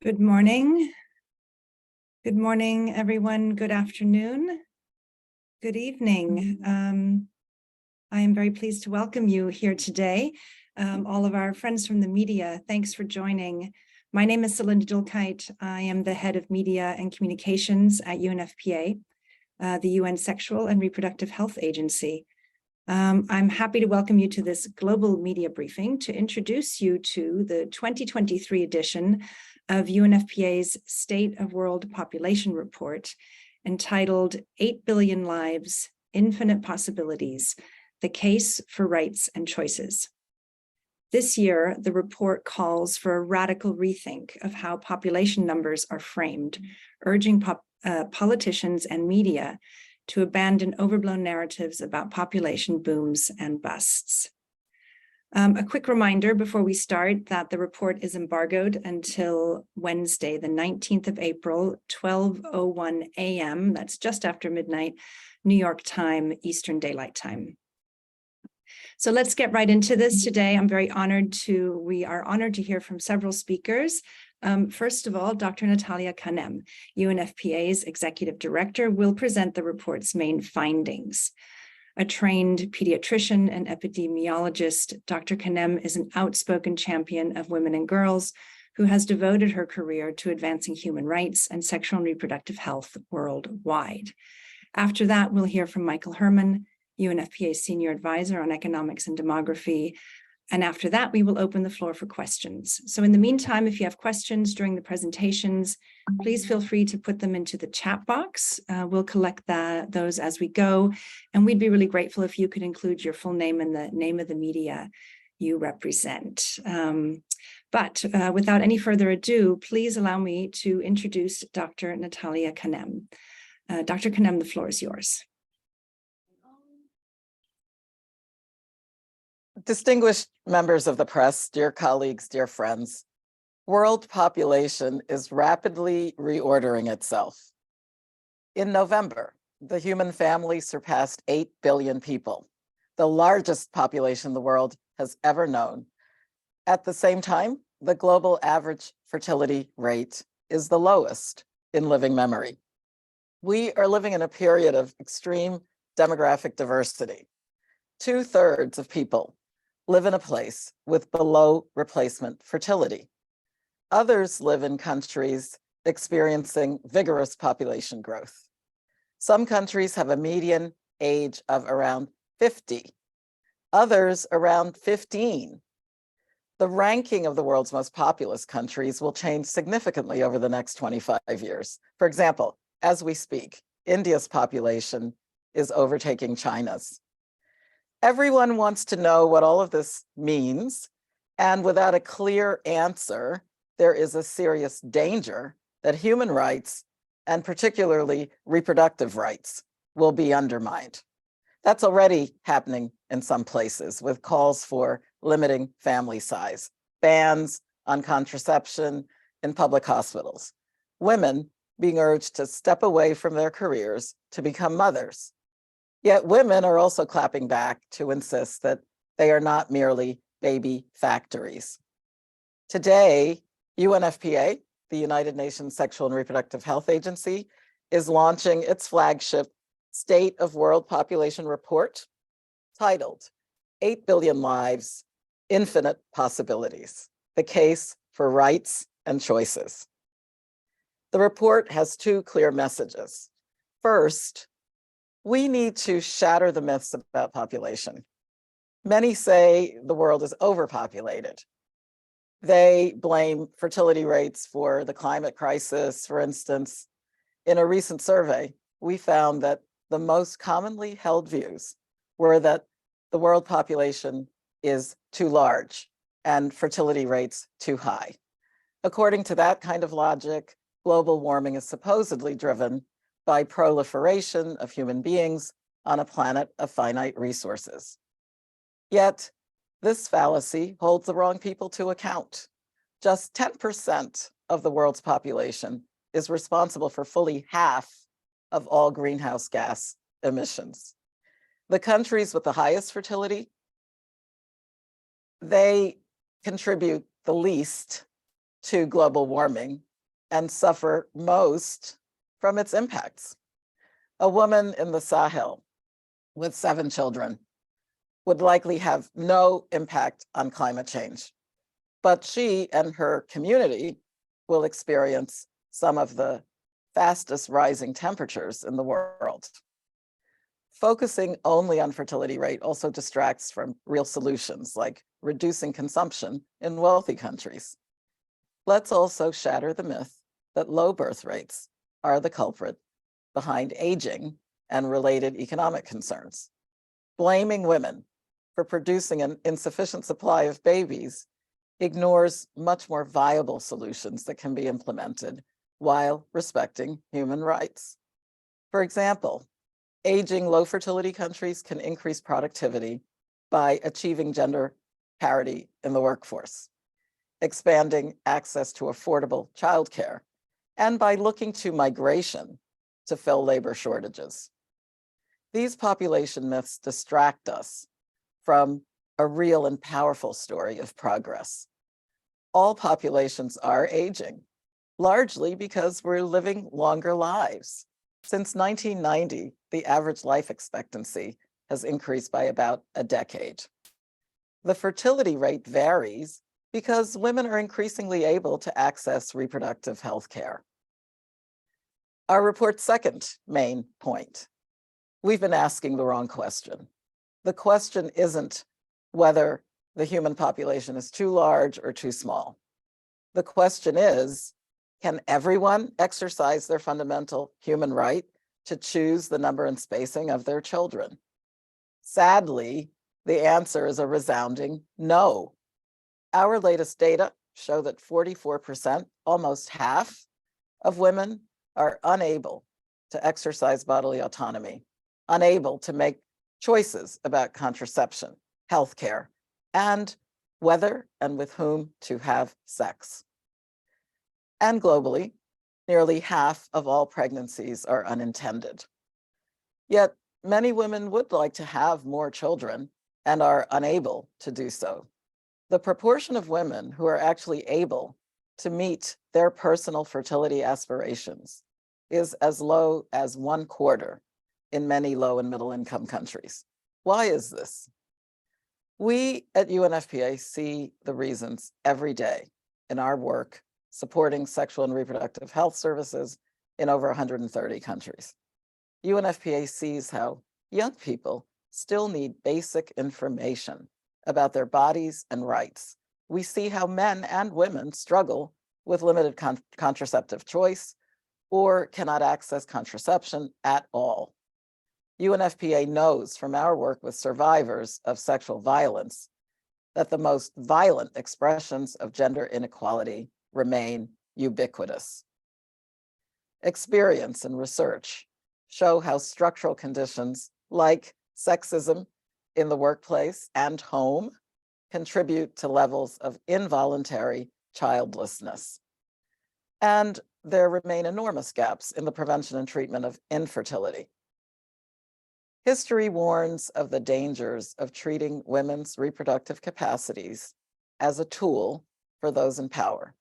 Good morning. Good morning, everyone. Good afternoon. Good evening. I am very pleased to welcome you here today. All of our friends from the media, thanks for joining. My name is Celinda Dulkite. I am the head of media and communications at UNFPA, the UN Sexual and Reproductive Health Agency. I'm happy to welcome you to this global media briefing to introduce you to the 2023 edition of UNFPA's State of World Population Report, entitled 8 Billion Lives, Infinite Possibilities, The Case for Rights and Choices. This year, the report calls for a radical rethink of how population numbers are framed, urging politicians and media to abandon overblown narratives about population booms and busts. A quick reminder before we start that the report is embargoed until Wednesday, the 19th of April, 12:01 a.m. That's just after midnight, New York time, Eastern Daylight Time. So let's get right into this today. We are honored to hear from several speakers. First of all, Dr. Natalia Kanem, UNFPA's Executive Director, will present the report's main findings. A trained pediatrician and epidemiologist, Dr. Kanem is an outspoken champion of women and girls who has devoted her career to advancing human rights and sexual and reproductive health worldwide. After that, we'll hear from Michael Herman, UNFPA's Senior Advisor on Economics and Demography. And after that, we will open the floor for questions. So in the meantime, if you have questions during the presentations, please feel free to put them into the chat box. We'll collect those as we go. And we'd be really grateful if you could include your full name and the name of the media you represent. But without any further ado, please allow me to introduce Dr. Natalia Kanem. Dr. Kanem, the floor is yours. Distinguished members of the press, dear colleagues, dear friends, world population is rapidly reordering itself. In November, the human family surpassed 8 billion people, the largest population the world has ever known. At the same time, the global average fertility rate is the lowest in living memory. We are living in a period of extreme demographic diversity. 2/3 of people live in a place with below replacement fertility. Others live in countries experiencing vigorous population growth. Some countries have a median age of around 50, others around 15. The ranking of the world's most populous countries will change significantly over the next 25 years. For example, as we speak, India's population is overtaking China's. Everyone wants to know what all of this means, and without a clear answer, there is a serious danger that human rights, and particularly reproductive rights, will be undermined. That's already happening in some places with calls for limiting family size, bans on contraception in public hospitals, women being urged to step away from their careers to become mothers. Yet women are also clapping back to insist that they are not merely baby factories. Today, UNFPA, the United Nations Sexual and Reproductive Health Agency, is launching its flagship State of World Population Report titled 8 Billion Lives, Infinite Possibilities, The Case for Rights and Choices. The report has two clear messages. First, we need to shatter the myths about population. Many say the world is overpopulated. They blame fertility rates for the climate crisis. For instance, in a recent survey, we found that the most commonly held views were that the world population is too large and fertility rates too high. According to that kind of logic, global warming is supposedly driven by proliferation of human beings on a planet of finite resources. Yet, this fallacy holds the wrong people to account. Just 10% of the world's population is responsible for fully half of all greenhouse gas emissions. The countries with the highest fertility, they contribute the least to global warming and suffer most from its impacts. A woman in the Sahel with 7 children would likely have no impact on climate change, but she and her community will experience some of the fastest rising temperatures in the world. Focusing only on fertility rate also distracts from real solutions like reducing consumption in wealthy countries. Let's also shatter the myth that low birth rates are the culprit behind aging and related economic concerns. Blaming women for producing an insufficient supply of babies ignores much more viable solutions that can be implemented while respecting human rights. For example, aging low fertility countries can increase productivity by achieving gender parity in the workforce, expanding access to affordable childcare, and by looking to migration to fill labor shortages. These population myths distract us from a real and powerful story of progress. All populations are aging, largely because we're living longer lives. Since 1990, the average life expectancy has increased by about a decade. The fertility rate varies because women are increasingly able to access reproductive health care. Our report's second main point: we've been asking the wrong question. The question isn't whether the human population is too large or too small. The question is, can everyone exercise their fundamental human right to choose the number and spacing of their children? Sadly, the answer is a resounding no. Our latest data show that 44%, almost half, of women are unable to exercise bodily autonomy, unable to make choices about contraception, healthcare, and whether and with whom to have sex. And globally, nearly half of all pregnancies are unintended. Yet many women would like to have more children and are unable to do so. The proportion of women who are actually able to meet their personal fertility aspirations is as low as 1/4 in many low and middle income countries. Why is this? We at UNFPA see the reasons every day in our work supporting sexual and reproductive health services in over 130 countries. UNFPA sees how young people still need basic information about their bodies and rights. We see how men and women struggle with limited contraceptive choice or cannot access contraception at all. UNFPA knows from our work with survivors of sexual violence that the most violent expressions of gender inequality remain ubiquitous. Experience and research show how structural conditions like sexism in the workplace and home contribute to levels of involuntary childlessness. And there remain enormous gaps in the prevention and treatment of infertility. History warns of the dangers of treating women's reproductive capacities as a tool for those in power,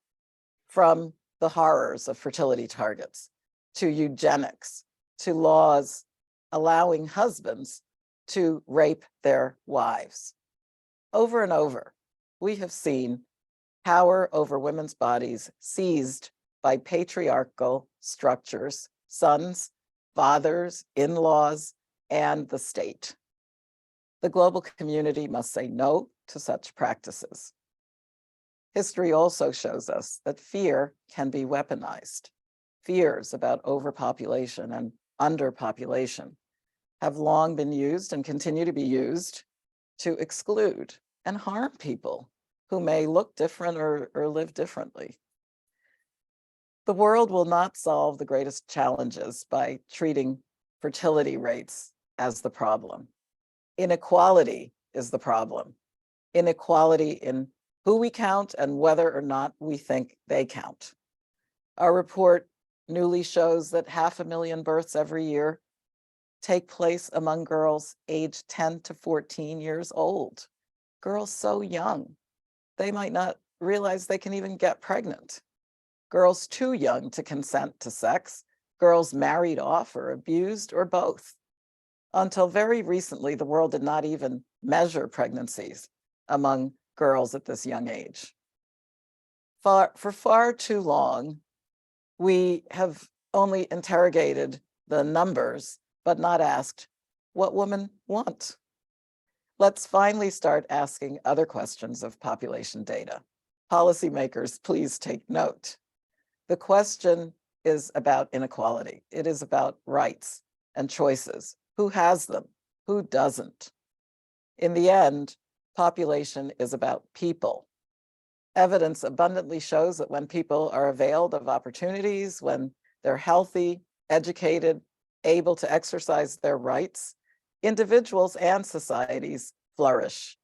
from the horrors of fertility targets to eugenics to laws allowing husbands to rape their wives. Over and over, we have seen power over women's bodies seized by patriarchal structures, sons, fathers, in-laws, and the state. The global community must say no to such practices. History also shows us that fear can be weaponized. Fears about overpopulation and underpopulation have long been used and continue to be used to exclude and harm people who may look different or live differently. The world will not solve the greatest challenges by treating fertility rates as the problem. Inequality is the problem. Inequality in who we count and whether or not we think they count. Our report newly shows that 500,000 births every year take place among girls aged 10 to 14 years old. Girls so young, they might not realize they can even get pregnant. girls too young to consent to sex, girls married off or abused, or both. Until very recently, the world did not even measure pregnancies among girls at this young age. For far too long, we have only interrogated the numbers, but not asked what women want. Let's finally start asking other questions of population data. Policymakers, please take note. The question is about inequality. It is about rights and choices. Who has them? Who doesn't? In the end, population is about people. Evidence abundantly shows that when people are availed of opportunities, when they're healthy, educated, able to exercise their rights, individuals and societies flourish.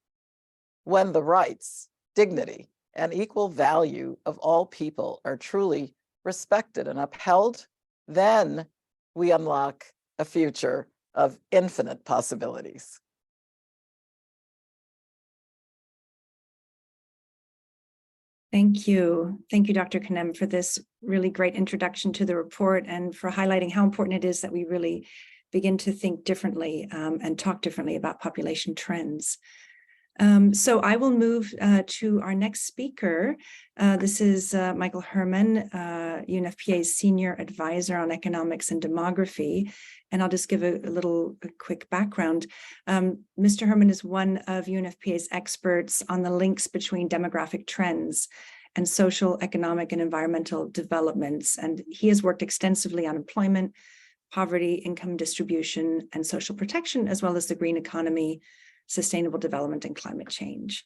When the rights, dignity, and equal value of all people are truly respected and upheld, then we unlock a future of infinite possibilities. Thank you. Thank you, Dr. Knem, for this really great introduction to the report and for highlighting how important it is that we really begin to think differently and talk differently about population trends. So I will move to our next speaker. This is Michael Herman, UNFPA's Senior Advisor on Economics and Demography. And I'll just give a quick background. Mr. Herman is one of UNFPA's experts on the links between demographic trends and social, economic, and environmental developments. And he has worked extensively on employment, poverty, income distribution, and social protection, as well as the green economy, sustainable development, and climate change.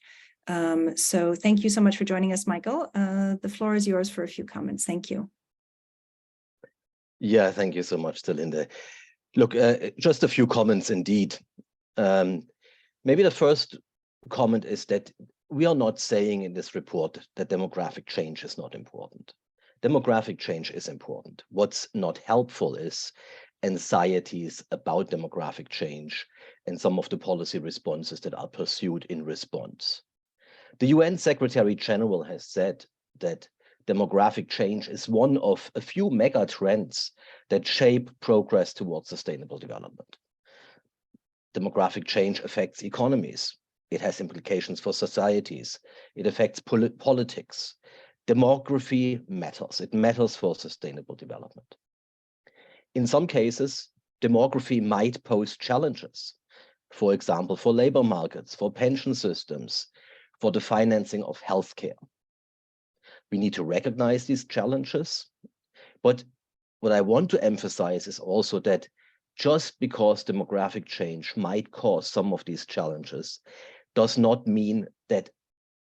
So thank you so much for joining us, Michael. The floor is yours for a few comments. Thank you. Yeah, thank you so much, Celinda. Look, just a few comments indeed. Maybe the first comment is that we are not saying in this report that demographic change is not important. Demographic change is important. What's not helpful is anxieties about demographic change and some of the policy responses that are pursued in response. The UN Secretary General has said that demographic change is one of a few mega trends that shape progress towards sustainable development. Demographic change affects economies. It has implications for societies. It affects politics. Demography matters. It matters for sustainable development. In some cases, demography might pose challenges. For example, for labor markets, for pension systems, for the financing of healthcare. We need to recognize these challenges. But what I want to emphasize is also that just because demographic change might cause some of these challenges does not mean that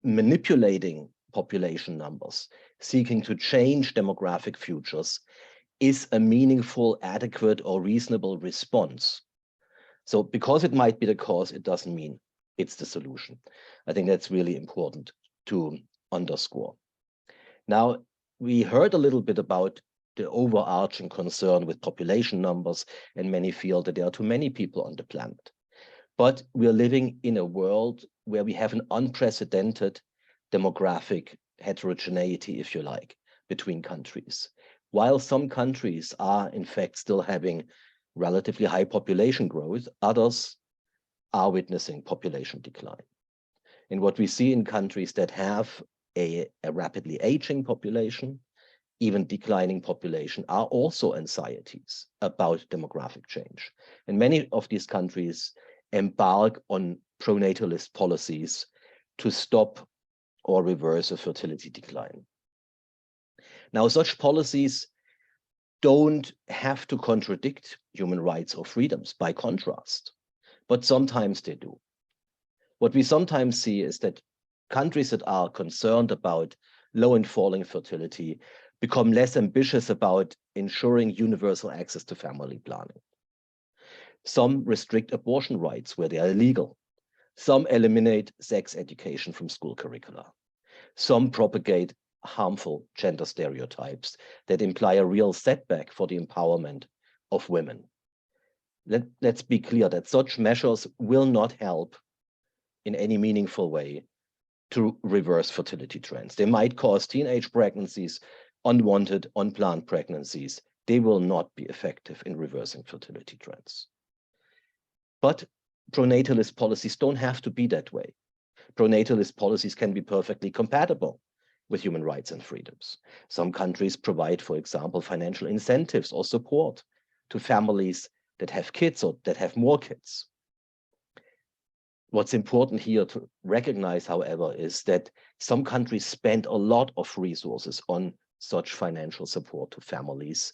manipulating population numbers, seeking to change demographic futures, is a meaningful, adequate, or reasonable response. So because it might be the cause, it doesn't mean it's the solution. I think that's really important to underscore. Now, we heard a little bit about the overarching concern with population numbers, and many feel that there are too many people on the planet. But we are living in a world where we have an unprecedented demographic heterogeneity, if you like, between countries. While some countries are, in fact, still having relatively high population growth, others are witnessing population decline. And what we see in countries that have a rapidly aging population, even declining population, are also anxieties about demographic change. And many of these countries embark on pronatalist policies to stop or reverse a fertility decline. Now, such policies don't have to contradict human rights or freedoms, by contrast, but sometimes they do. What we sometimes see is that countries that are concerned about low and falling fertility become less ambitious about ensuring universal access to family planning. Some restrict abortion rights where they are illegal. Some eliminate sex education from school curricula. Some propagate harmful gender stereotypes that imply a real setback for the empowerment of women. Let's be clear that such measures will not help in any meaningful way to reverse fertility trends. They might cause teenage pregnancies unwanted, unplanned pregnancies, they will not be effective in reversing fertility trends. But pronatalist policies don't have to be that way. Pronatalist policies can be perfectly compatible with human rights and freedoms. Some countries provide, for example, financial incentives or support to families that have kids or that have more kids. What's important here to recognize, however, is that some countries spend a lot of resources on such financial support to families,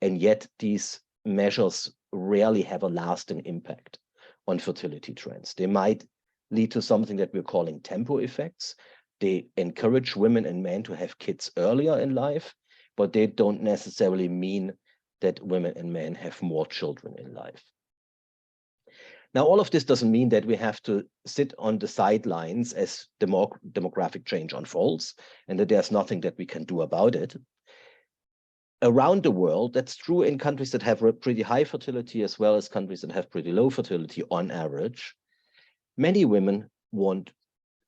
and yet these measures rarely have a lasting impact on fertility trends. They might lead to something that we're calling tempo effects. They encourage women and men to have kids earlier in life, but they don't necessarily mean that women and men have more children in life. Now, all of this doesn't mean that we have to sit on the sidelines as demographic change unfolds and that there's nothing that we can do about it. Around the world, that's true in countries that have pretty high fertility as well as countries that have pretty low fertility on average. Many women want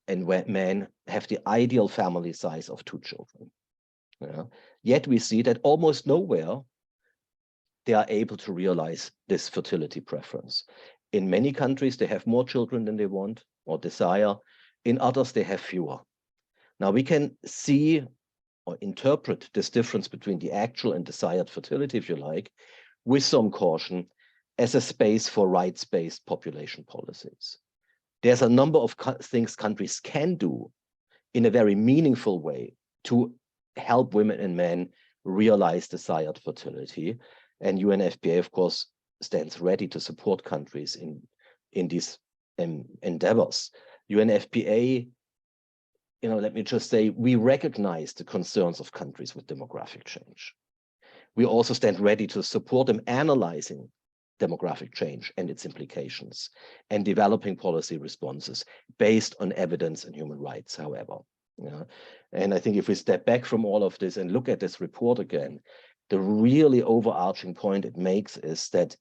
and men have the ideal family size of 2 children. Yet we see that almost nowhere they are able to realize this fertility preference. In many countries, they have more children than they want or desire. In others, they have fewer. Now we can see or interpret this difference between the actual and desired fertility, if you like, with some caution as a space for rights-based population policies. There's a number of things countries can do in a very meaningful way to help women and men realize desired fertility. And UNFPA, of course, stands ready to support countries in these endeavors. UNFPA, let me just say, we recognize the concerns of countries with demographic change. We also stand ready to support them analyzing demographic change and its implications and developing policy responses based on evidence and human rights, however. And I think if we step back from all of this and look at this report again, the really overarching point it makes is that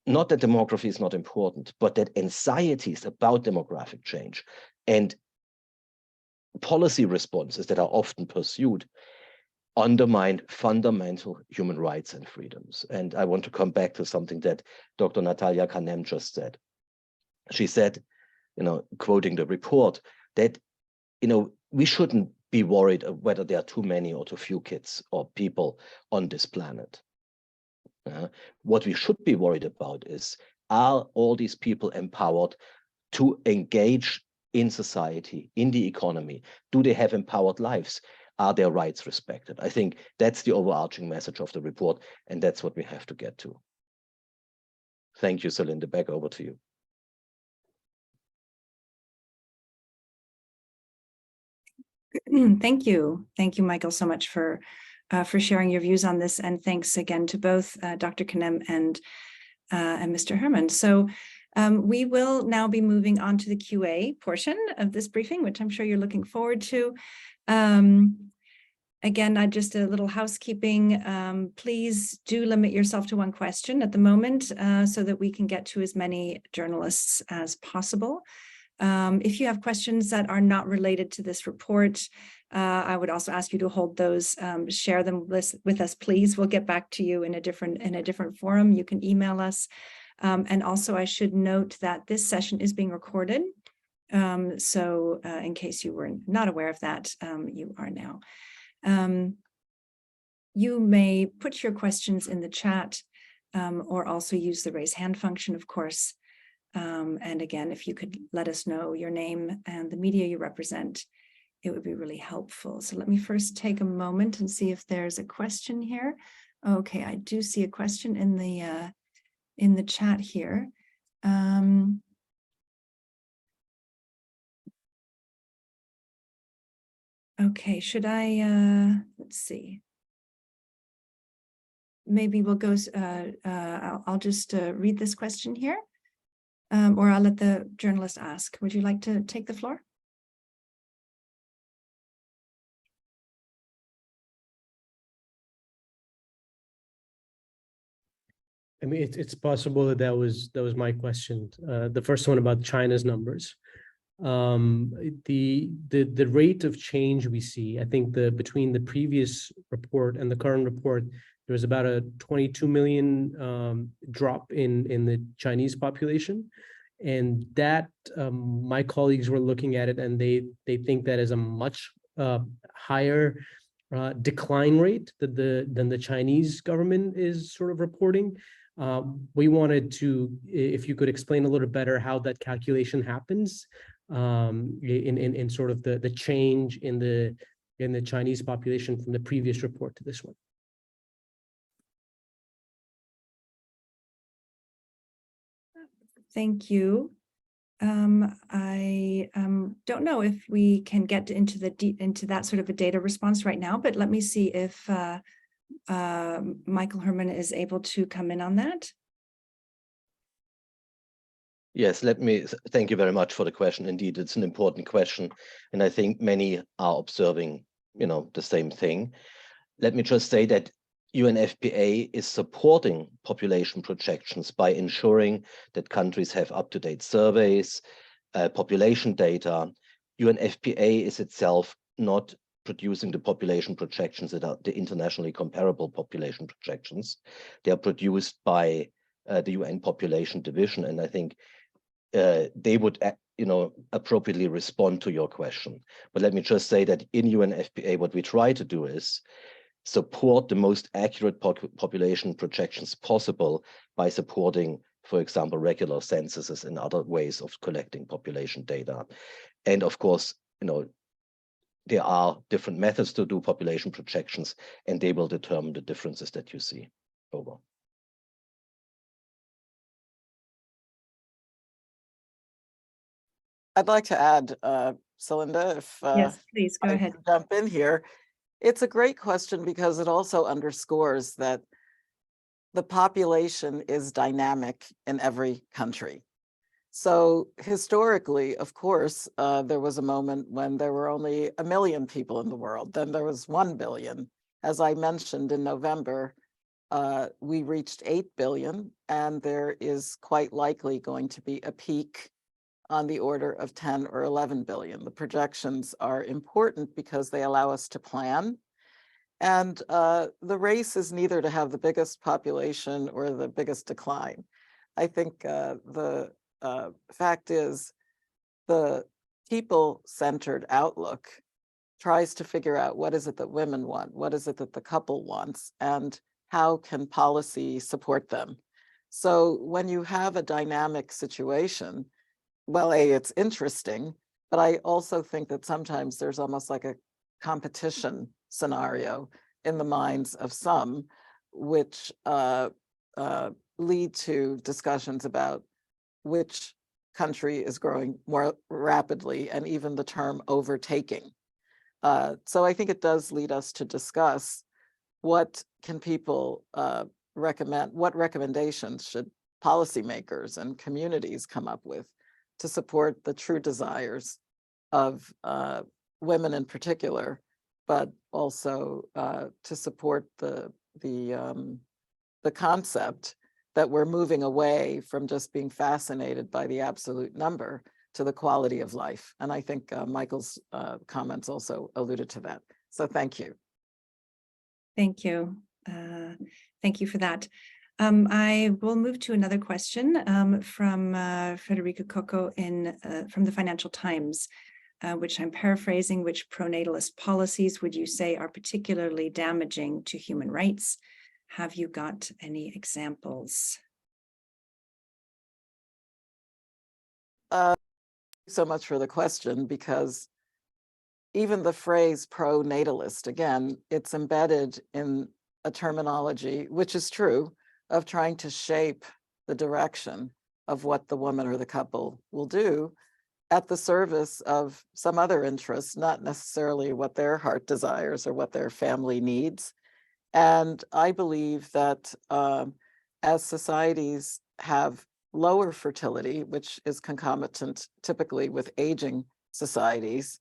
not that demography is not important, but that anxieties about demographic change and policy responses that are often pursued undermine fundamental human rights and freedoms. And I want to come back to something that Dr. Natalia Kanem just said. She said, quoting the report, that, we shouldn't be worried of whether there are too many or too few kids or people on this planet. What we should be worried about is, are all these people empowered to engage in society, in the economy? Do they have empowered lives? Are their rights respected? I think that's the overarching message of the report, and that's what we have to get to. Thank you, Celinda. Back over to you. Thank you, Michael, so much for sharing your views on this, and thanks again to both Dr. Kanem and Mr. Herman. So we will now be moving on to the QA portion of this briefing, which I'm sure you're looking forward to. Again, just a little housekeeping. Please do limit yourself to 1 question at the moment so that we can get to as many journalists as possible. If you have questions that are not related to this report, I would also ask you to hold those, share them with us, please. We'll get back to you in a different forum. You can email us. And also I should note that this session is being recorded. So in case you were not aware of that, you are now. You may put your questions in the chat or also use the raise hand function, of course. And again, if you could let us know your name and the media you represent, it would be really helpful. So let me first take a moment and see if there's a question here. Okay, I do see a question in the chat here. Okay, should I, let's see. Maybe we'll go, I'll just read this question here, or I'll let the journalist ask. Would you like to take the floor? I mean, it's possible that was my question. The first one about China's numbers. The rate of change we see, I think between the previous report and the current report, there was about a 22 million drop in the Chinese population. And that my colleagues were looking at it, and they think that is a much higher decline rate than the Chinese government is sort of reporting. We wanted to, if you could explain a little better how that calculation happens, in sort of the change in the Chinese population from the previous report to this one. Thank you. I don't know if we can get into that sort of a data response right now, but let me see if Michael Herman is able to come in on that. Yes, thank you very much for the question. Indeed, it's an important question. And I think many are observing, the same thing. Let me just say that UNFPA is supporting population projections by ensuring that countries have up-to-date surveys, population data. UNFPA is itself not producing the population projections that are the internationally comparable population projections. They are produced by the UN Population Division, and I think they would, appropriately respond to your question. But let me just say that in UNFPA, what we try to do is support the most accurate population projections possible by supporting, for example, regular censuses and other ways of collecting population data. And of course, there are different methods to do population projections, and they will determine the differences that you see. Over. I'd like to add, Celinda, if Yes, please go I ahead. can jump in here. It's a great question because it also underscores that the population is dynamic in every country. So historically, of course, there was a moment when there were only 1 million people in the world. Then there was 1 billion. As I mentioned in November, we reached 8 billion, and there is quite likely going to be a peak on the order of 10 or 11 billion. The projections are important because they allow us to plan. And the race is neither to have the biggest population or the biggest decline. I think the fact is the people-centered outlook tries to figure out what is it that women want, what is it that the couple wants, and how can policy support them. So when you have a dynamic situation, well, it's interesting, but I also think that sometimes there's almost like a competition scenario in the minds of some, which lead to discussions about which country is growing more rapidly, and even the term overtaking. So I think it does lead us to discuss what can people recommend, what recommendations should policymakers and communities come up with to support the true desires of women in particular, but also to support the concept that we're moving away from just being fascinated by the absolute number to the quality of life. And I think Michael's comments also alluded to that. So thank you. Thank you. Thank you for that. I will move to another question from Federica Coco from the Financial Times, which I'm paraphrasing. Which pronatalist policies would you say are particularly damaging to human rights? Have you got any examples? So much for the question, because even the phrase pro-natalist, again, it's embedded in a terminology, which is true, of trying to shape the direction of what the woman or the couple will do at the service of some other interests, not necessarily what their heart desires or what their family needs. And I believe that as societies have lower fertility, which is concomitant typically with aging societies,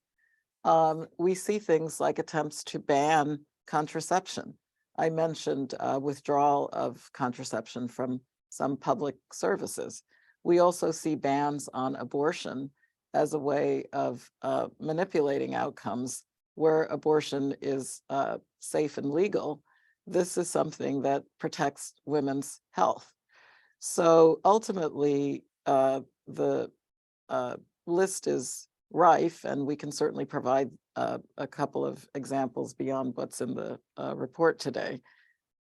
we see things like attempts to ban contraception. I mentioned withdrawal of contraception from some public services. We also see bans on abortion as a way of manipulating outcomes where abortion is safe and legal, this is something that protects women's health. So ultimately, the list is rife, and we can certainly provide a couple of examples beyond what's in the report today.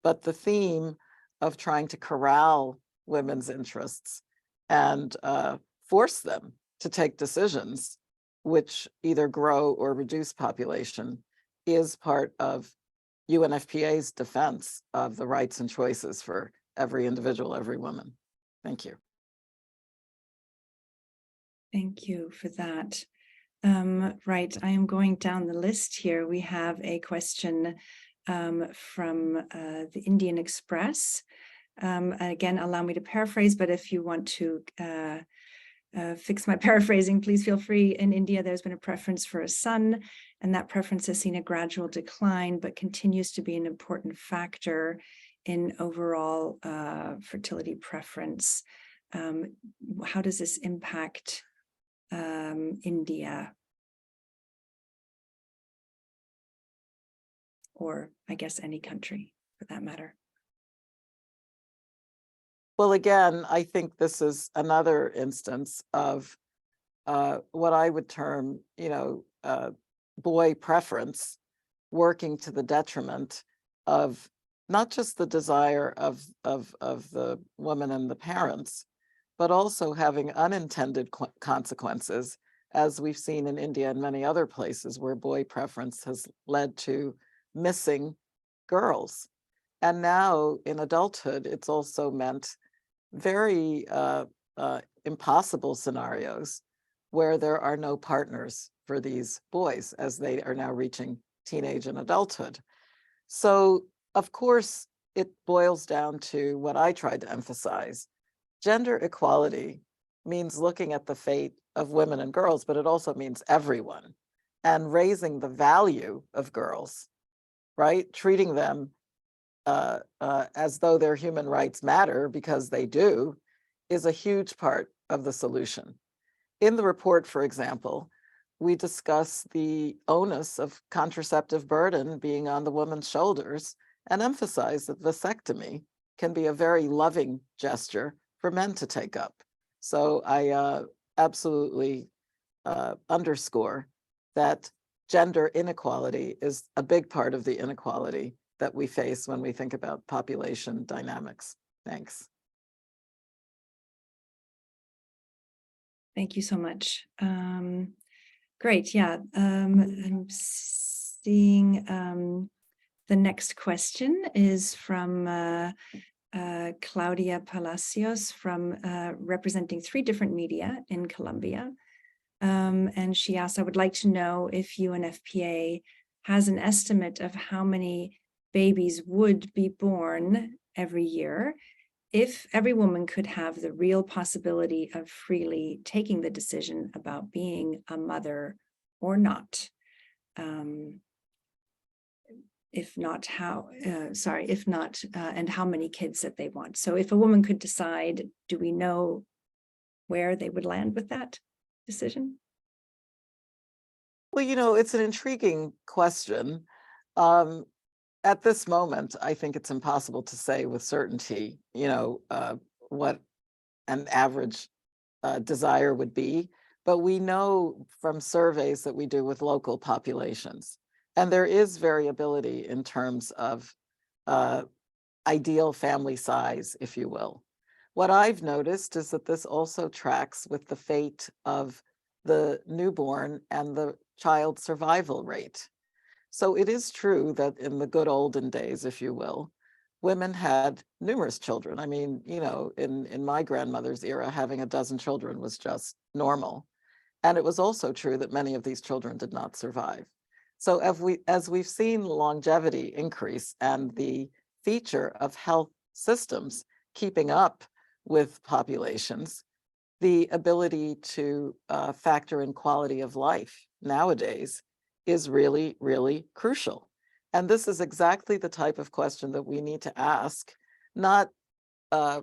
But the theme of trying to corral women's interests and force them to take decisions which either grow or reduce population is part of UNFPA's defense of the rights and choices for every individual, every woman. Thank you. Thank you for that. Right, I am going down the list here. We have a question from the Indian Express. Again, allow me to paraphrase, but if you want to fix my paraphrasing, please feel free. In India, there's been a preference for a son, and that preference has seen a gradual decline, but continues to be an important factor in overall fertility preference. How does this impact India? Or I guess any country for that matter. Well, again, I think this is another instance of what I would term, boy preference working to the detriment of not just the desire of the woman and the parents, but also having unintended consequences, as we've seen in India and many other places where boy preference has led to missing girls. And now in adulthood, it's also meant very impossible scenarios where there are no partners for these boys as they are now reaching teenage and adulthood. So, of course, it boils down to what I tried to emphasize. Gender equality means looking at the fate of women and girls, but it also means everyone, and raising the value of girls, right? Treating them as though their human rights matter, because they do, is a huge part of the solution. In the report, for example, we discuss the onus of contraceptive burden being on the woman's shoulders and emphasize that vasectomy can be a very loving gesture for men to take up. So I absolutely underscore that gender inequality is a big part of the inequality that we face when we think about population dynamics. Thanks. Thank you so much. Great, yeah. I'm seeing the next question is from Claudia Palacios from representing 3 different media in Colombia. And she asked, I would like to know if UNFPA has an estimate of how many babies would be born every year if every woman could have the real possibility of freely taking the decision about being a mother or not. If not, how, and how many kids that they want. So if a woman could decide, do we know where they would land with that decision? Well, it's an intriguing question. At this moment, I think it's impossible to say with certainty, what an average desire would be. But we know from surveys that we do with local populations, and there is variability in terms of ideal family size, if you will. What I've noticed is that this also tracks with the fate of the newborn and the child survival rate. So it is true that in the good olden days, if you will, women had numerous children. I mean, in my grandmother's era, having a dozen children was just normal. And it was also true that many of these children did not survive. So as we've seen longevity increase and the feature of health systems keeping up with populations, the ability to factor in quality of life nowadays is really, really crucial. And this is exactly the type of question that we need to ask, not try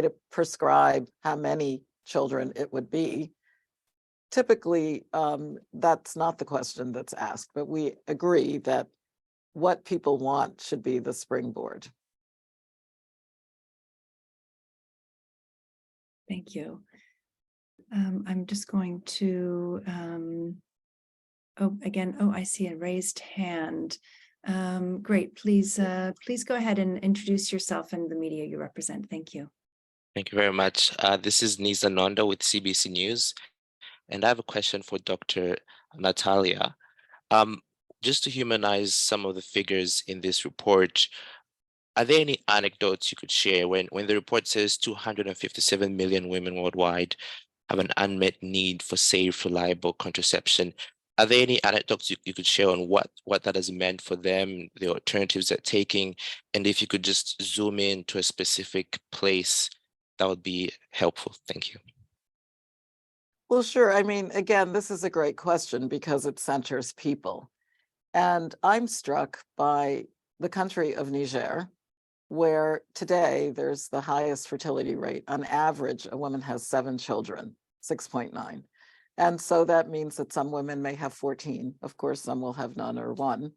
to prescribe how many children it would be. Typically, that's not the question that's asked, but we agree that what people want should be the springboard. Thank you. I'm just going to, I see a raised hand. Great, please go ahead and introduce yourself and the media you represent. Thank you. Thank you very much. This is Nisa Nonda with CBC News, and I have a question for Dr. Natalia. Just to humanize some of the figures in this report, are there any anecdotes you could share when the report says 257 million women worldwide have an unmet need for safe, reliable contraception? Are there any anecdotes you could share on what that has meant for them, the alternatives they're taking? And if you could just zoom in to a specific place, that would be helpful. Thank you. Well, sure. I mean, again, this is a great question because it centers people. And I'm struck by the country of Niger, where today there's the highest fertility rate. On average, a woman has 7 children, 6.9. And so that means that some women may have 14. Of course, some will have none or 1.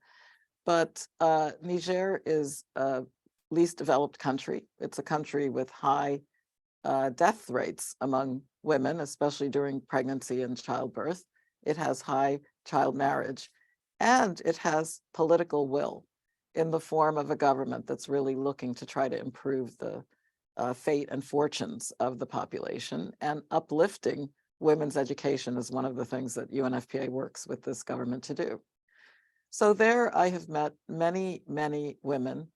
But Niger is a least developed country. It's a country with high death rates among women, especially during pregnancy and childbirth. It has high child marriage, and it has political will in the form of a government that's really looking to try to improve the fate and fortunes of the population, and uplifting women's education is one of the things that UNFPA works with this government to do. So there I have met many, many women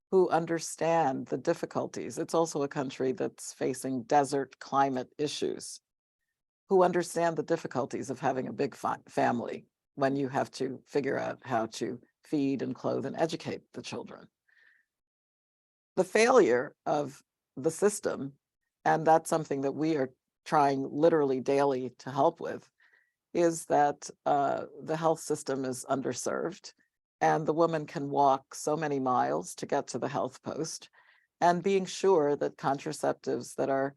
who understand the difficulties. It's also a country that's facing desert climate issues, who understand the difficulties of having a big family when you have to figure out how to feed and clothe and educate the children. The failure of the system, and that's something that we are trying literally daily to help with, is that the health system is underserved, and the woman can walk so many miles to get to the health post, and being sure that contraceptives that are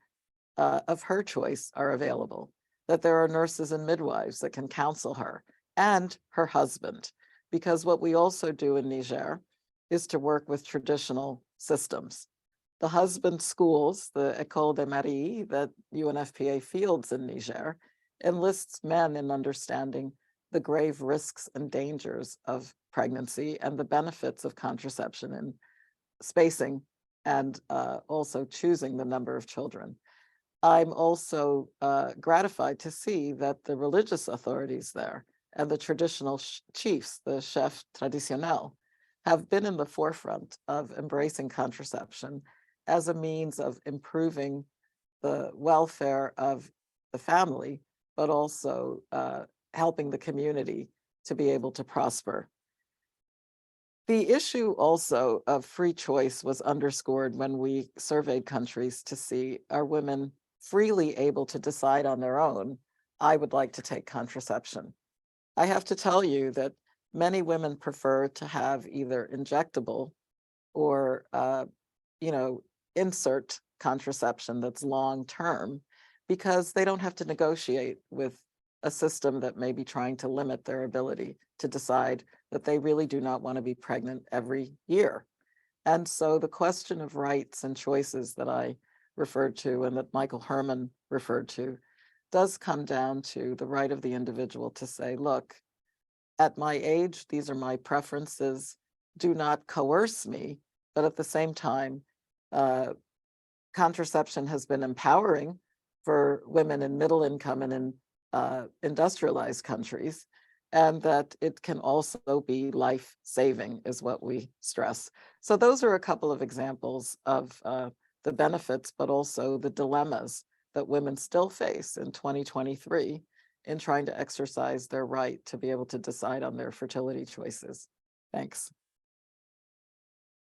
of her choice are available, that there are nurses and midwives that can counsel her and her husband. Because what we also do in Niger is to work with traditional systems. The husband schools, the École des Maris that UNFPA fields in Niger, enlists men in understanding the grave risks and dangers of pregnancy and the benefits of contraception and spacing, and also choosing the number of children. I'm also gratified to see that the religious authorities there and the traditional chiefs, the chefs traditionnels, have been in the forefront of embracing contraception as a means of improving the welfare of the family, but also helping the community to be able to prosper. The issue also of free choice was underscored when we surveyed countries to see, are women freely able to decide on their own, I would like to take contraception. I have to tell you that many women prefer to have either injectable or, insert contraception that's long-term, because they don't have to negotiate with a system that may be trying to limit their ability to decide that they really do not want to be pregnant every year. And so the question of rights and choices that I referred to and that Michael Herman referred to does come down to the right of the individual to say, look, at my age, these are my preferences, do not coerce me, but at the same time, contraception has been empowering for women in middle income and in industrialized countries, and that it can also be life-saving is what we stress. So those are a couple of examples of the benefits, but also the dilemmas that women still face in 2023 in trying to exercise their right to be able to decide on their fertility choices. Thanks.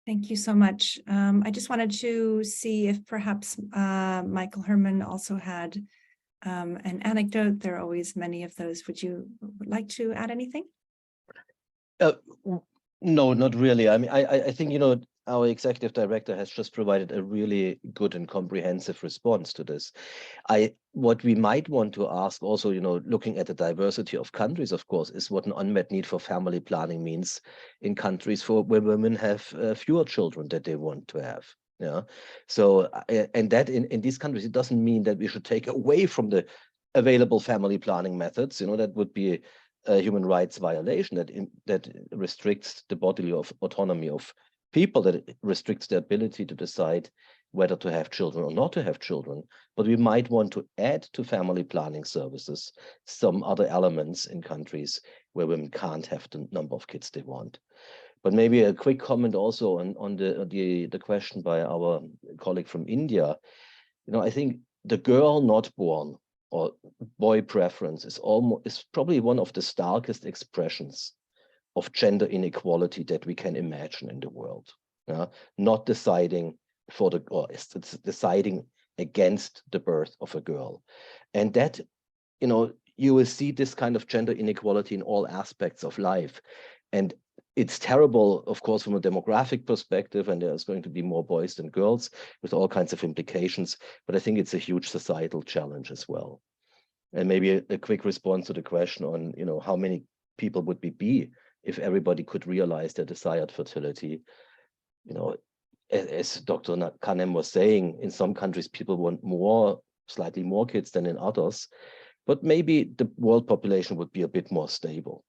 Thank you so much. I just wanted to see if perhaps Michael Herman also had an anecdote. There are always many of those. Would you like to add anything? No, not really. I mean, I think, our executive director has just provided a really good and comprehensive response to this. What we might want to ask also, looking at the diversity of countries, of course, is what an unmet need for family planning means in countries where women have fewer children that they want to have. Yeah. So, and that in these countries, it doesn't mean that we should take away from the available family planning methods. That would be a human rights violation that restricts the bodily autonomy of people, that restricts their ability to decide whether to have children or not to have children. But we might want to add to family planning services some other elements in countries where women can't have the number of kids they want. But maybe a quick comment also on the question by our colleague from India. I think the girl not born or boy preference is probably one of the starkest expressions of gender inequality that we can imagine in the world. Not deciding it's deciding against the birth of a girl. And that, you will see this kind of gender inequality in all aspects of life. And it's terrible, of course, from a demographic perspective, and there's going to be more boys than girls with all kinds of implications. But I think it's a huge societal challenge as well. And maybe a quick response to the question on, how many people would we be if everybody could realize their desired fertility. As Dr. Kanem was saying, in some countries, people want slightly more kids than in others, but maybe the world population would be a bit more stable.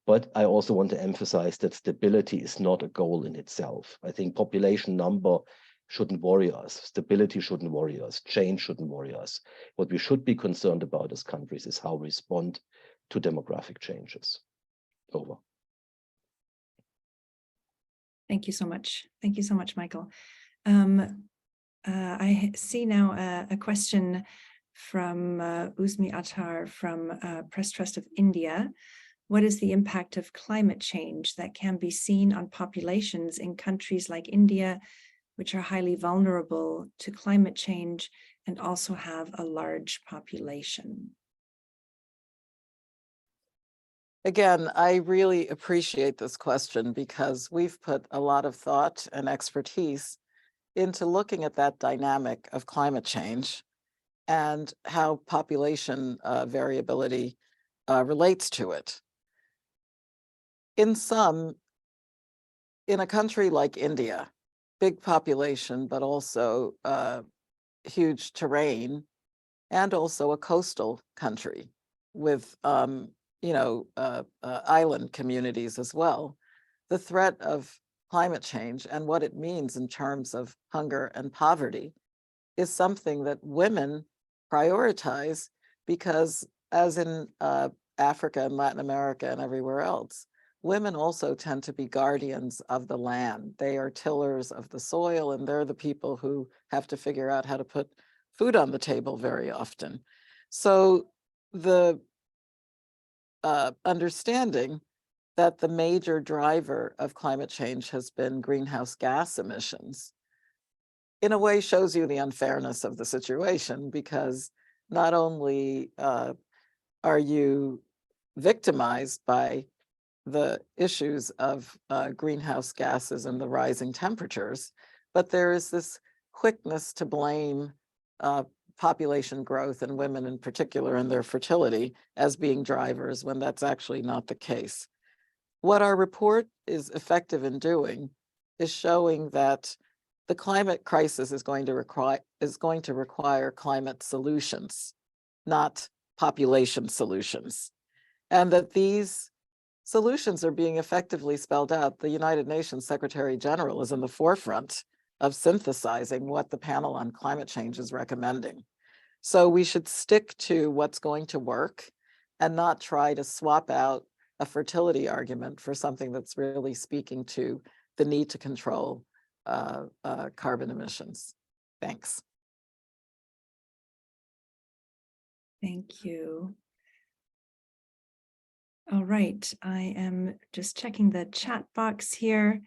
But I also want to emphasize that stability is not a goal in itself. I think population number shouldn't worry us. Stability shouldn't worry us. Change shouldn't worry us. What we should be concerned about as countries is how we respond to demographic changes. Over. Thank you so much. Thank you so much, Michael. I see now a question from Uzmi Attar from Press Trust of India. What is the impact of climate change that can be seen on populations in countries like India, which are highly vulnerable to climate change and also have a large population? Again, I really appreciate this question because we've put a lot of thought and expertise into looking at that dynamic of climate change and how population variability relates to it. In a country like India, big population, but also huge terrain, and also a coastal country with island communities as well, the threat of climate change and what it means in terms of hunger and poverty is something that women prioritize because, as in Africa and Latin America and everywhere else, women also tend to be guardians of the land. They are tillers of the soil, and they're the people who have to figure out how to put food on the table very often. So the understanding that the major driver of climate change has been greenhouse gas emissions, in a way shows you the unfairness of the situation, because not only are you victimized by the issues of greenhouse gases and the rising temperatures, but there is this quickness to blame population growth and women in particular and their fertility as being drivers when that's actually not the case. What our report is effective in doing is showing that the climate crisis is going to require climate solutions, not population solutions, and that these solutions are being effectively spelled out. The United Nations Secretary General is in the forefront of synthesizing what the panel on climate change is recommending. So we should stick to what's going to work and not try to swap out a fertility argument for something that's really speaking to the need to control carbon emissions. Thanks. Thank you. All right, I am just checking the chat box here.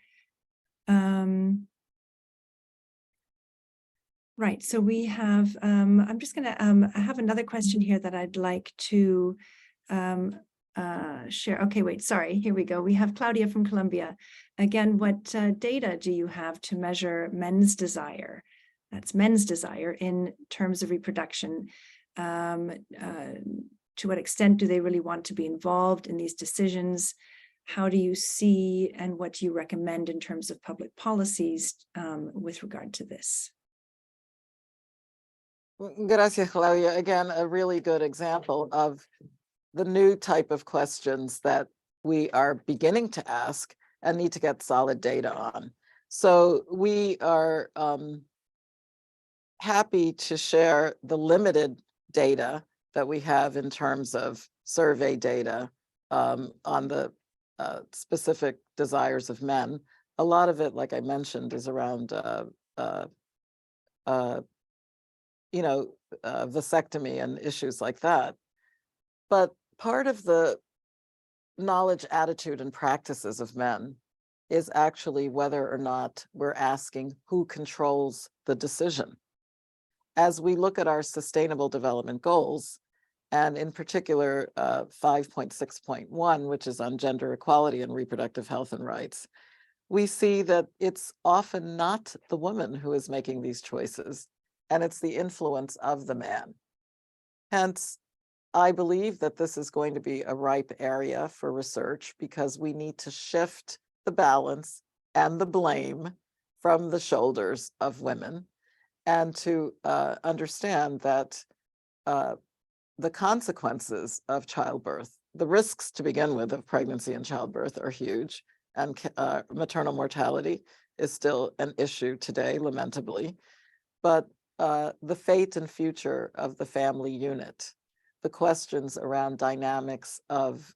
Right, so we have, I'm just gonna, I have another question here that I'd like to share. Okay, wait, sorry. Here we go. We have Claudia from Colombia. Again, what data do you have to measure men's desire? That's men's desire in terms of reproduction. To what extent do they really want to be involved in these decisions? How do you see and what do you recommend in terms of public policies with regard to this? Gracias, Claudia. Again, a really good example of the new type of questions that we are beginning to ask and need to get solid data on. So we are happy to share the limited data that we have in terms of survey data on the specific desires of men. A lot of it, like I mentioned, is around vasectomy and issues like that. But part of the knowledge, attitude, and practices of men is actually whether or not we're asking who controls the decision. As we look at our Sustainable Development Goals, and in particular 5.6.1, which is on gender equality and reproductive health and rights, we see that it's often not the woman who is making these choices, and it's the influence of the man. Hence, I believe that this is going to be a ripe area for research because we need to shift the balance and the blame from the shoulders of women and to understand that the consequences of childbirth, the risks to begin with of pregnancy and childbirth are huge, and maternal mortality is still an issue today, lamentably. But the fate and future of the family unit, the questions around dynamics of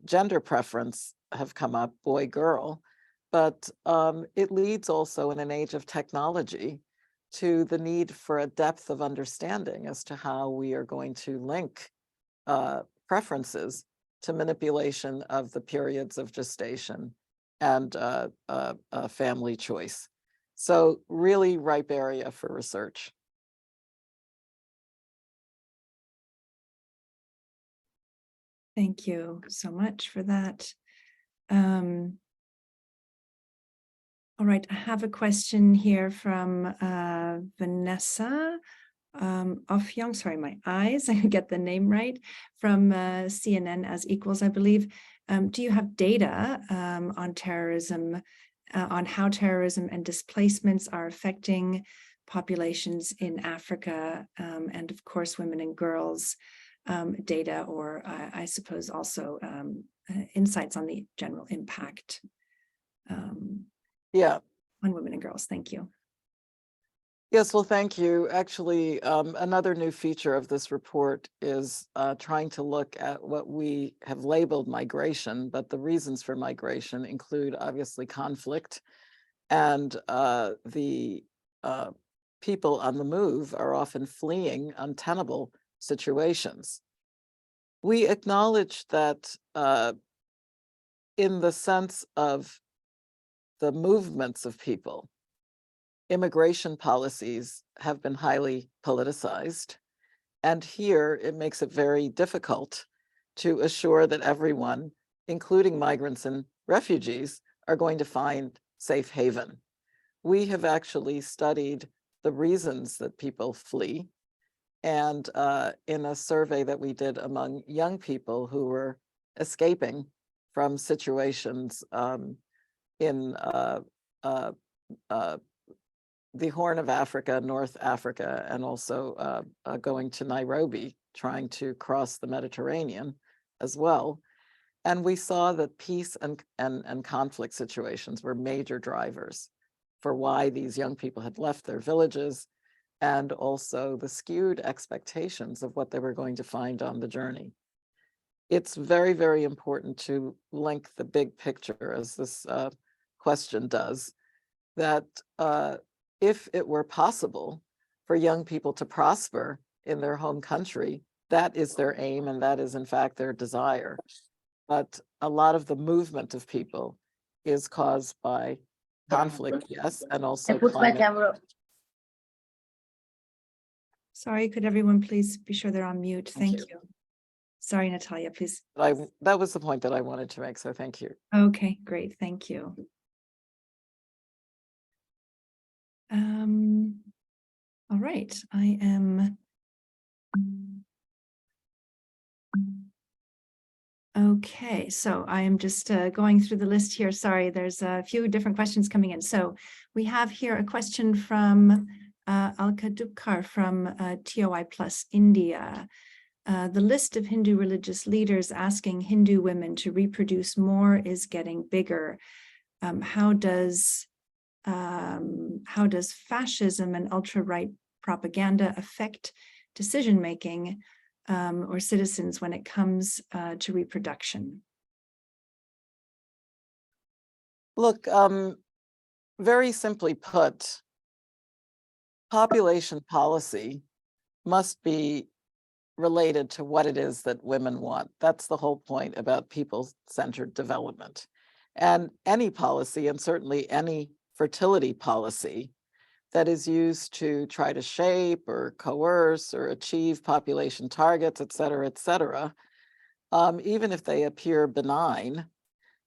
gender preference have come up, boy, girl, but it leads also in an age of technology to the need for a depth of understanding as to how we are going to link preferences to manipulation of the periods of gestation and family choice. So really ripe area for research. Thank you so much for that. All right, I have a question here from Vanessa Ofyong, sorry, my eyes, I get the name right, from CNN as Equals, I believe. Do you have data on terrorism, on how terrorism and displacements are affecting populations in Africa, and of course, women and girls, data, or I suppose also insights on the general impact on women and girls. Thank you. Yes, well, thank you. Actually, another new feature of this report is trying to look at what we have labeled migration, but the reasons for migration include obviously conflict, and the people on the move are often fleeing untenable situations. We acknowledge that in the sense of the movements of people, immigration policies have been highly politicized. And here it makes it very difficult to assure that everyone, including migrants and refugees, are going to find safe haven. We have actually studied the reasons that people flee. And in a survey that we did among young people who were escaping from situations in the Horn of Africa, North Africa, and also going to Nairobi, trying to cross the Mediterranean as well. And we saw that peace and conflict situations were major drivers for why these young people had left their villages, and also the skewed expectations of what they were going to find on the journey. It's very, very important to link the big picture, as this question does, that if it were possible for young people to prosper in their home country, that is their aim, and that is in fact their desire. But a lot of the movement of people is caused by conflict, yes, and also climate. Sorry, could everyone please be sure they're on mute? Thank you. Sorry, Natalia, please. That was the point that I wanted to make, so thank you. Okay, great. Thank you. All right, I am. Okay, so I am just going through the list here. Sorry, there's a few different questions coming in. So we have here a question from Alka Dubkar from TOI Plus India. The list of Hindu religious leaders asking Hindu women to reproduce more is getting bigger. How does fascism and ultra-right propaganda affect decision-making or citizens when it comes to reproduction? Look, very simply put, population policy must be related to what it is that women want. That's the whole point about people-centered development. And any policy, and certainly any fertility policy that is used to try to shape or coerce or achieve population targets, et cetera, even if they appear benign,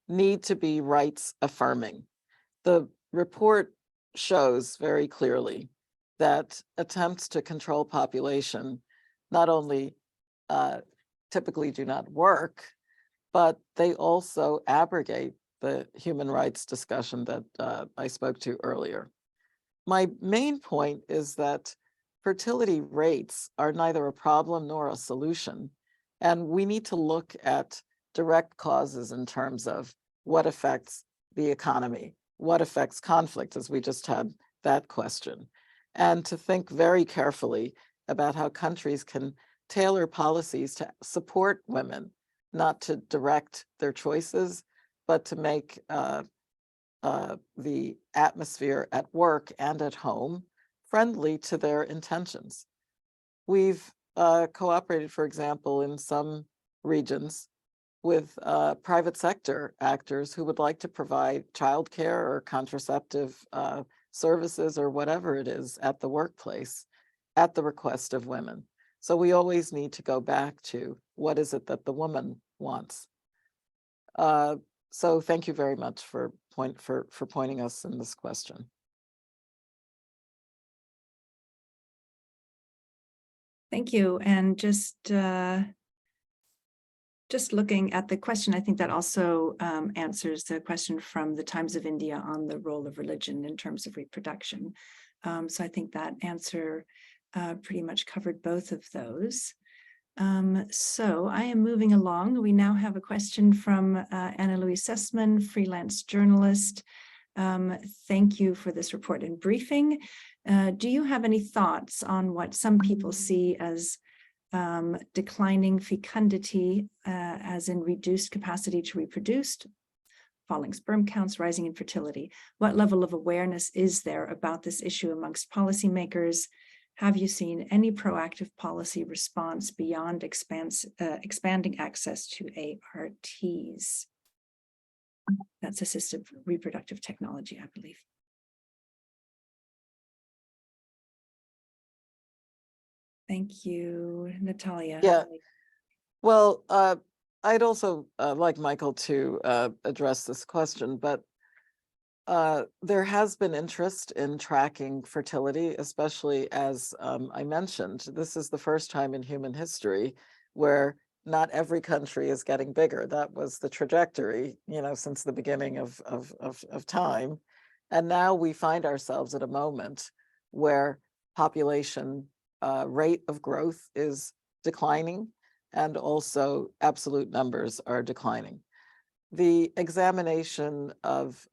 need to be rights affirming. The report shows very clearly that attempts to control population not only typically do not work, but they also abrogate the human rights discussion that I spoke to earlier. My main point is that fertility rates are neither a problem nor a solution, and we need to look at direct causes in terms of what affects the economy, what affects conflict, as we just had that question, and to think very carefully about how countries can tailor policies to support women, not to direct their choices, but to make the atmosphere at work and at home friendly to their intentions. We've cooperated, for example, in some regions with private sector actors who would like to provide childcare or contraceptive services or whatever it is at the workplace at the request of women. So we always need to go back to what is it that the woman wants. So thank you very much for pointing us in this question. Thank you. And just looking at the question, I think that also answers the question from the Times of India on the role of religion in terms of reproduction. So I think that answer pretty much covered both of those. So I am moving along. We now have a question from Anna Louise Sussman, freelance journalist. Thank you for this report and briefing. Do you have any thoughts on what some people see as declining fecundity, as in reduced capacity to reproduce, falling sperm counts, rising infertility? What level of awareness is there about this issue amongst policymakers? Have you seen any proactive policy response beyond expanding access to ARTs? That's assistive reproductive technology, I believe. Thank you, Natalia. Yeah, well, I'd also like Michael to address this question, but there has been interest in tracking fertility, especially as I mentioned, this is the first time in human history where not every country is getting bigger. That was the trajectory, since the beginning of time. And now we find ourselves at a moment where population rate of growth is declining, and also absolute numbers are declining. The examination of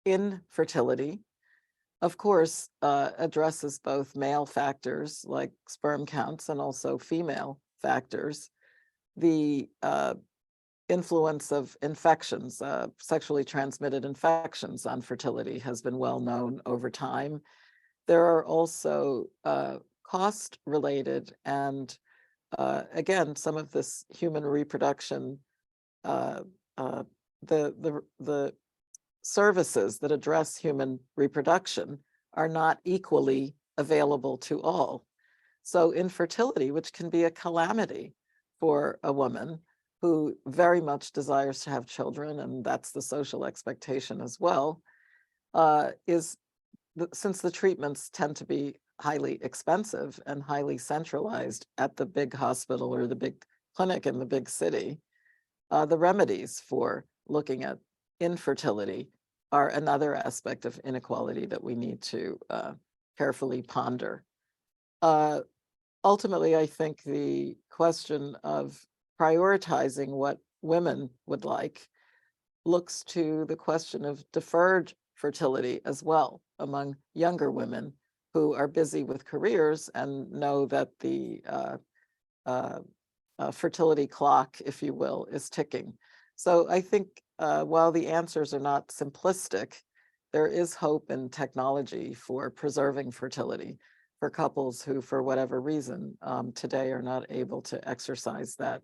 infertility, of course, addresses both male factors like sperm counts and also female factors. The influence of infections, sexually transmitted infections on fertility has been well known over time. There are also cost-related and, again, some of this human reproduction, the services that address human reproduction are not equally available to all. So infertility, which can be a calamity for a woman who very much desires to have children, and that's the social expectation as well, since the treatments tend to be highly expensive and highly centralized at the big hospital or the big clinic in the big city, the remedies for looking at infertility are another aspect of inequality that we need to carefully ponder. Ultimately, I think the question of prioritizing what women would like looks to the question of deferred fertility as well among younger women who are busy with careers and know that the fertility clock, if you will, is ticking. So I think while the answers are not simplistic, there is hope in technology for preserving fertility for couples who, for whatever reason, today are not able to exercise that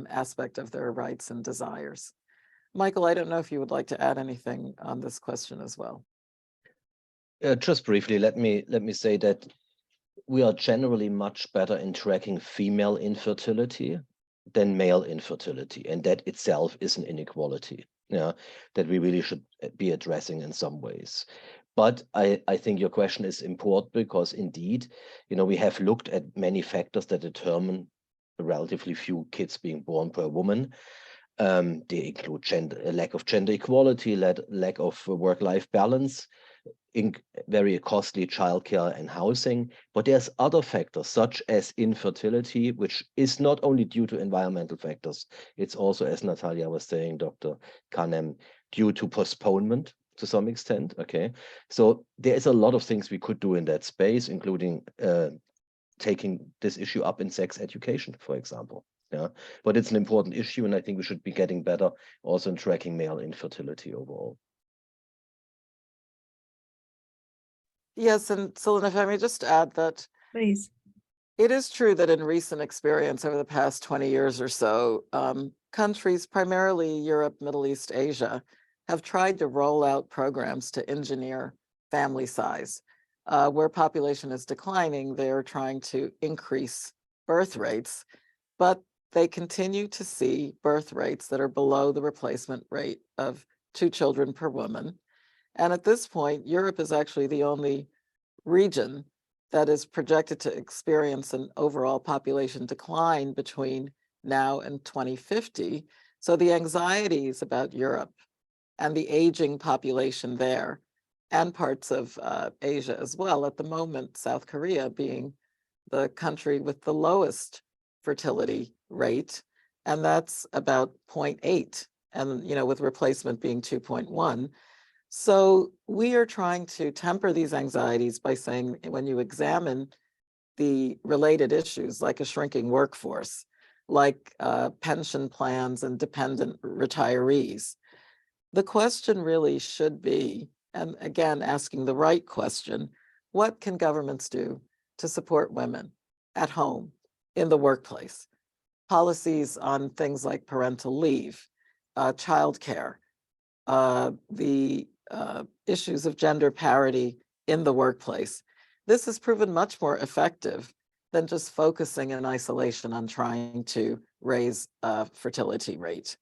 aspect of their rights and desires. Michael, I don't know if you would like to add anything on this question as well. Just briefly, let me say that we are generally much better in tracking female infertility than male infertility, and that itself is an inequality, that we really should be addressing in some ways. But I think your question is important because indeed, we have looked at many factors that determine relatively few kids being born per woman. They include lack of gender equality, lack of work-life balance, very costly childcare and housing, but there's other factors such as infertility, which is not only due to environmental factors, it's also, as Natalia was saying, Dr. Kanem, due to postponement to some extent, okay? So there is a lot of things we could do in that space, including taking this issue up in sex education, for example. Yeah, but it's an important issue, and I think we should be getting better also in tracking male infertility overall. Yes, and Celine, if I may just add that Please. it is true that in recent experience over the past 20 years or so, countries, primarily Europe, Middle East, Asia, have tried to roll out programs to engineer family size. Where population is declining, they're trying to increase birth rates, but they continue to see birth rates that are below the replacement rate of 2 children per woman. And at this point, Europe is actually the only region that is projected to experience an overall population decline between now and 2050. So the anxieties about Europe and the aging population there and parts of Asia as well, at the moment, South Korea being the country with the lowest fertility rate, and that's about 0.8, and with replacement being 2.1. So we are trying to temper these anxieties by saying when you examine the related issues like a shrinking workforce, like pension plans and dependent retirees, the question really should be, and again, asking the right question, what can governments do to support women at home, in the workplace? Policies on things like parental leave, childcare, the issues of gender parity in the workplace. This has proven much more effective than just focusing in isolation on trying to raise fertility rate.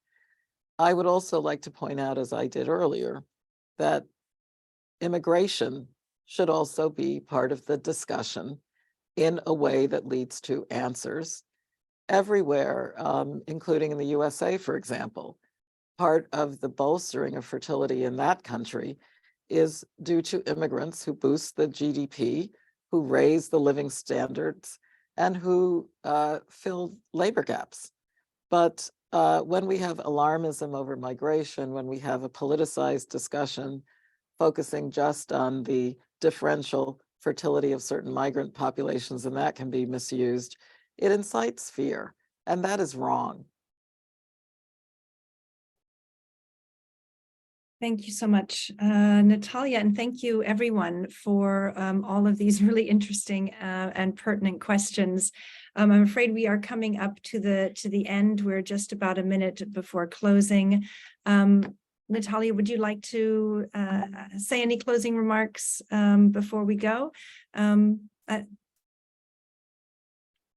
I would also like to point out, as I did earlier, that immigration should also be part of the discussion in a way that leads to answers everywhere, including in the USA, for example. Part of the bolstering of fertility in that country is due to immigrants who boost the GDP, who raise the living standards, and who fill labor gaps. But when we have alarmism over migration, when we have a politicized discussion focusing just on the differential fertility of certain migrant populations, and that can be misused, it incites fear, and that is wrong. Thank you so much, Natalia, and thank you everyone for all of these really interesting and pertinent questions. I'm afraid we are coming up to the end. We're just about a minute before closing. Natalia, would you like to say any closing remarks before we go?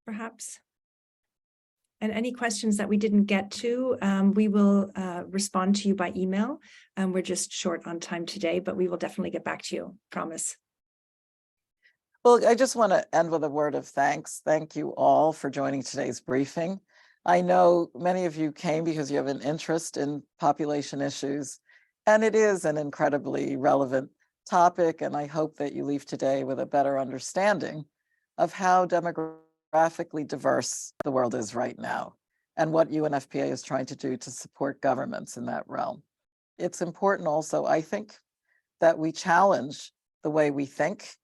Perhaps? And any questions that we didn't get to, we will respond to you by email. We're just short on time today, but we will definitely get back to you, promise. Well, I just want to end with a word of thanks. Thank you all for joining today's briefing. I know many of you came because you have an interest in population issues, and it is an incredibly relevant topic, and I hope that you leave today with a better understanding of how demographically diverse the world is right now and what UNFPA is trying to do to support governments in that realm. It's important also, I think, that we challenge the way we think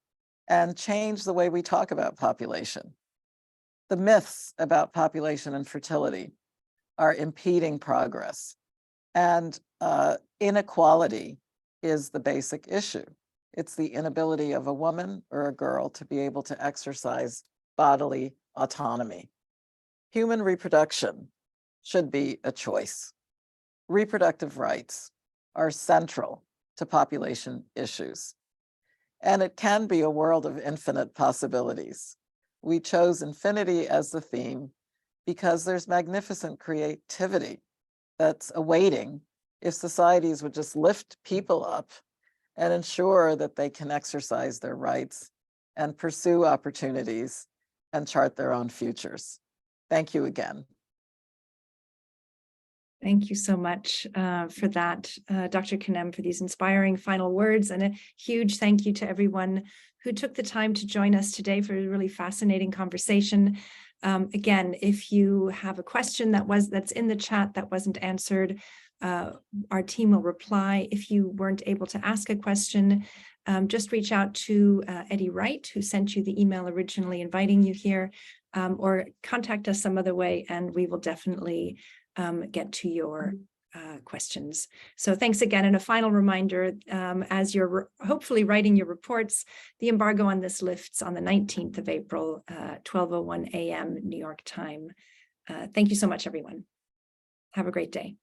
and change the way we talk about population. The myths about population and fertility are impeding progress, and inequality is the basic issue. It's the inability of a woman or a girl to be able to exercise bodily autonomy. Human reproduction should be a choice. Reproductive rights are central to population issues. And it can be a world of infinite possibilities. We chose infinity as the theme because there's magnificent creativity that's awaiting if societies would just lift people up and ensure that they can exercise their rights and pursue opportunities and chart their own futures. Thank you again. Thank you so much for that, Dr. Kinem, for these inspiring final words, and a huge thank you to everyone who took the time to join us today for a really fascinating conversation. Again, if you have a question that's in the chat that wasn't answered, our team will reply. If you weren't able to ask a question, just reach out to Eddie Wright, who sent you the email originally inviting you here, or contact us some other way, and we will definitely get to your questions. So thanks again. And a final reminder, as you're hopefully writing your reports, the embargo on this lifts on the 19th of April, 12:01 a.m. New York time. Thank you so much, everyone. Have a great day.